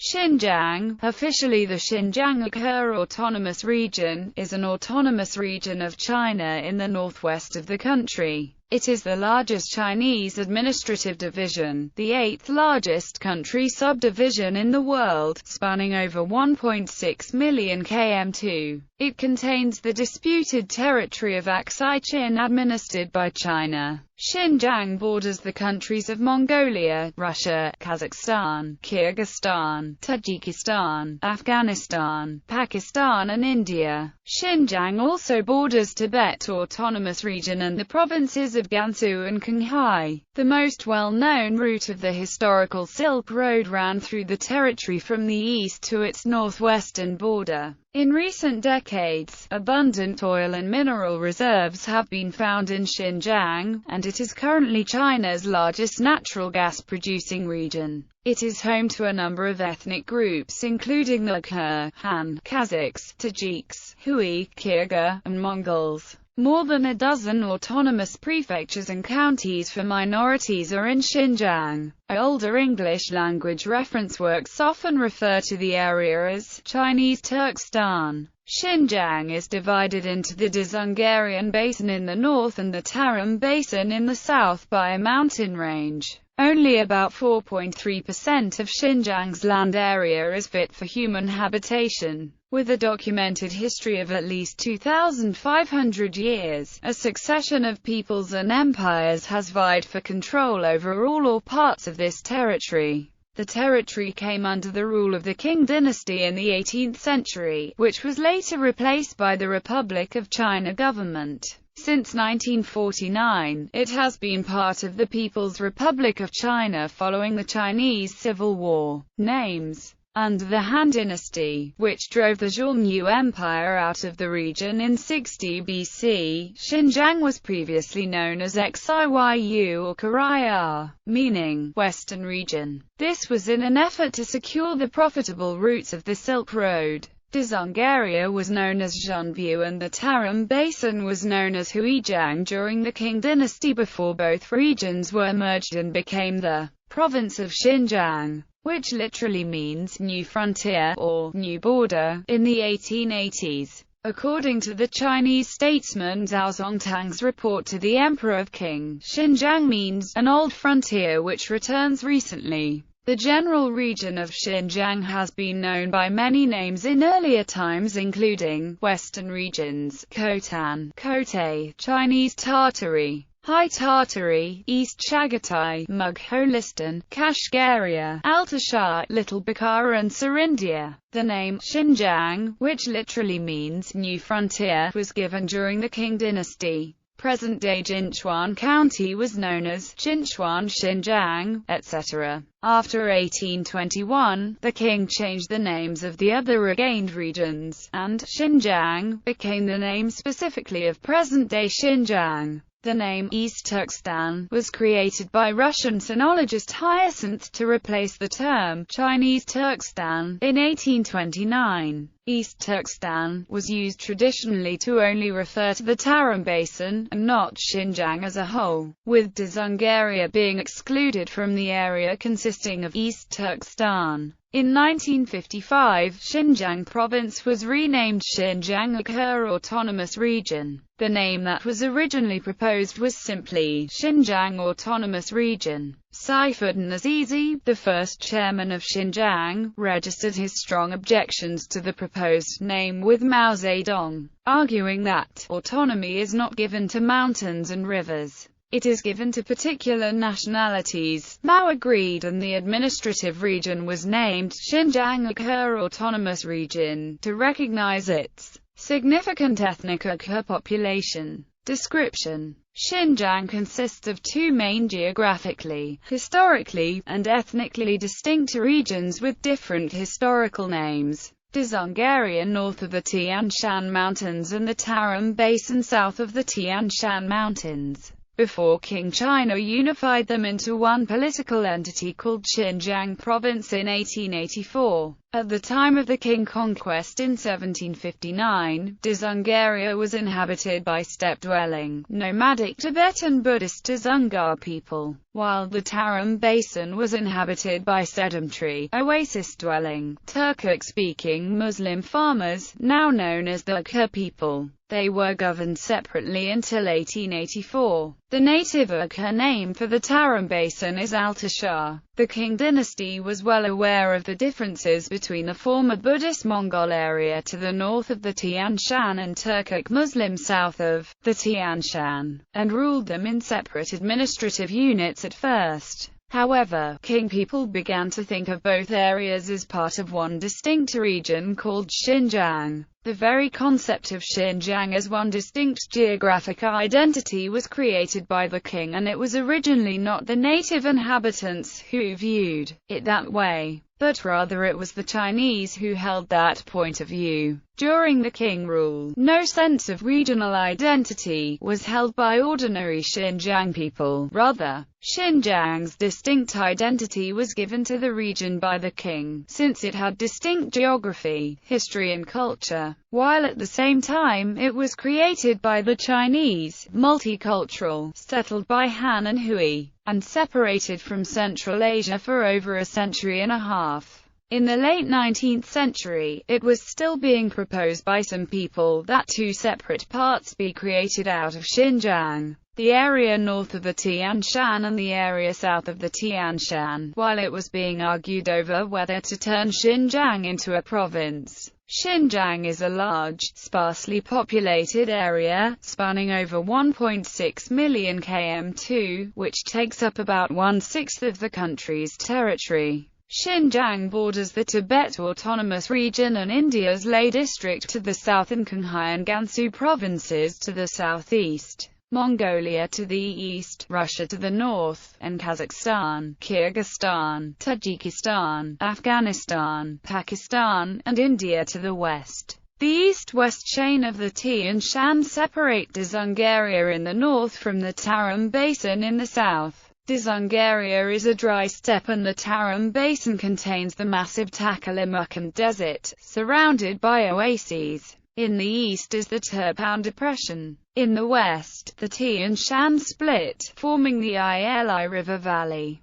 Xinjiang, officially the Xinjiang Uyghur Autonomous Region, is an autonomous region of China in the northwest of the country. It is the largest Chinese administrative division, the 8th largest country subdivision in the world, spanning over 1.6 million km². It contains the disputed territory of Xinjiang administered by China. Xinjiang borders the countries of Mongolia, Russia, Kazakhstan, Kyrgyzstan, Tajikistan, Afghanistan, Pakistan and India. Xinjiang also borders Tibet Autonomous Region and the provinces of Gansu and Qinghai. The most well-known route of the historical Silk Road ran through the territory from the east to its northwestern border. In recent decades, abundant oil and mineral reserves have been found in Xinjiang, and it is currently China's largest natural gas-producing region. It is home to a number of ethnic groups including the Uyghur, Han, Kazakhs, Tajiks, Hui, Kyrgyz, and Mongols. More than a dozen autonomous prefectures and counties for minorities are in Xinjiang. Older English language reference works often refer to the area as Chinese Turkestan. Xinjiang is divided into the Dzungarian Basin in the north and the Tarim Basin in the south by a mountain range. Only about 4.3% of Xinjiang's land area is fit for human habitation. With a documented history of at least 2,500 years, a succession of peoples and empires has vied for control over all or parts of this territory. The territory came under the rule of the Qing dynasty in the 18th century, which was later replaced by the Republic of China government. Since 1949, it has been part of the People's Republic of China following the Chinese Civil War. Names. Under the Han Dynasty, which drove the Xiongnu Empire out of the region in 60 BC, Xinjiang was previously known as Xiyu or Korea, meaning Western Region. This was in an effort to secure the profitable routes of the Silk Road. Dzungaria was known as Zhonbu and the Tarim Basin was known as Huijiang during the Qing dynasty before both regions were merged and became the province of Xinjiang, which literally means new frontier or new border, in the 1880s. According to the Chinese statesman Zhao Zongtang's report to the Emperor of Qing, Xinjiang means an old frontier which returns recently. The general region of Xinjiang has been known by many names in earlier times including Western regions, Khotan, Khotai, Chinese Tartary, High Tartary, East Chagatai, Mughalistan, Kashgaria, Altasha, Little Bukhara and Sarindia. The name Xinjiang, which literally means new frontier, was given during the Qing dynasty. Present-day Jinchuan County was known as Jinchuan, Xinjiang, etc. After 1821, the Qing changed the names of the other regained regions, and Xinjiang became the name specifically of present-day Xinjiang. The name East Turkestan was created by Russian sinologist Hyacinth to replace the term Chinese Turkestan in 1829. East Turkestan was used traditionally to only refer to the Tarim Basin, and not Xinjiang as a whole, with Dzungaria being excluded from the area consisting of East Turkestan. In 1955, Xinjiang province was renamed Xinjiang Uyghur Autonomous Region. The name that was originally proposed was simply Xinjiang Autonomous Region. Saifuddin Azizi, the first chairman of Xinjiang, registered his strong objections to the proposed name with Mao Zedong, arguing that autonomy is not given to mountains and rivers. It is given to particular nationalities. Mao agreed and the administrative region was named Xinjiang Uyghur Autonomous Region, to recognize its significant ethnic Uyghur population. Description: Xinjiang consists of two main geographically, historically, and ethnically distinct regions with different historical names. Dzungaria north of the Tian Shan Mountains and the Tarim Basin south of the Tian Shan Mountains. Before Qing China unified them into one political entity called Xinjiang Province in 1884. At the time of the Qing conquest in 1759, Dzungaria was inhabited by steppe-dwelling, nomadic Tibetan Buddhist Dzungar people, while the Tarim Basin was inhabited by sedentary, oasis-dwelling, Turkic-speaking Muslim farmers, now known as the Uyghur people. They were governed separately until 1884. The native Uyghur name for the Tarim Basin is ŝíntʃjɑ. The Qing dynasty was well aware of the differences between the former Buddhist Mongol area to the north of the Tian Shan and Turkic Muslim south of the Tian Shan, and ruled them in separate administrative units at first. However, Qing people began to think of both areas as part of one distinct region called Xinjiang. The very concept of Xinjiang as one distinct geographic identity was created by the Qing, and it was originally not the native inhabitants who viewed it that way, but rather it was the Chinese who held that point of view. During the Qing rule, no sense of regional identity was held by ordinary Xinjiang people. Rather, Xinjiang's distinct identity was given to the region by the Qing, since it had distinct geography, history and culture, while at the same time it was created by the Chinese, multicultural, settled by Han and Hui, and separated from Central Asia for over a century and a half. In the late 19th century, it was still being proposed by some people that two separate parts be created out of Xinjiang, the area north of the Tian Shan and the area south of the Tian Shan, while it was being argued over whether to turn Xinjiang into a province. Xinjiang is a large, sparsely populated area, spanning over 1.6 million km2, which takes up about 1/6 of the country's territory. Xinjiang borders the Tibet Autonomous Region and India's Leh district to the south and Qinghai and Gansu provinces to the southeast, Mongolia to the east, Russia to the north, and Kazakhstan, Kyrgyzstan, Tajikistan, Afghanistan, Pakistan, and India to the west. The east-west chain of the Tian Shan separate Dzungaria in the north from the Tarim Basin in the south. Dzungaria is a dry steppe and the Tarim Basin contains the massive Taklamakan Desert, surrounded by oases. In the east is the Turpan Depression. In the west, the Tian Shan split, forming the Ili River Valley.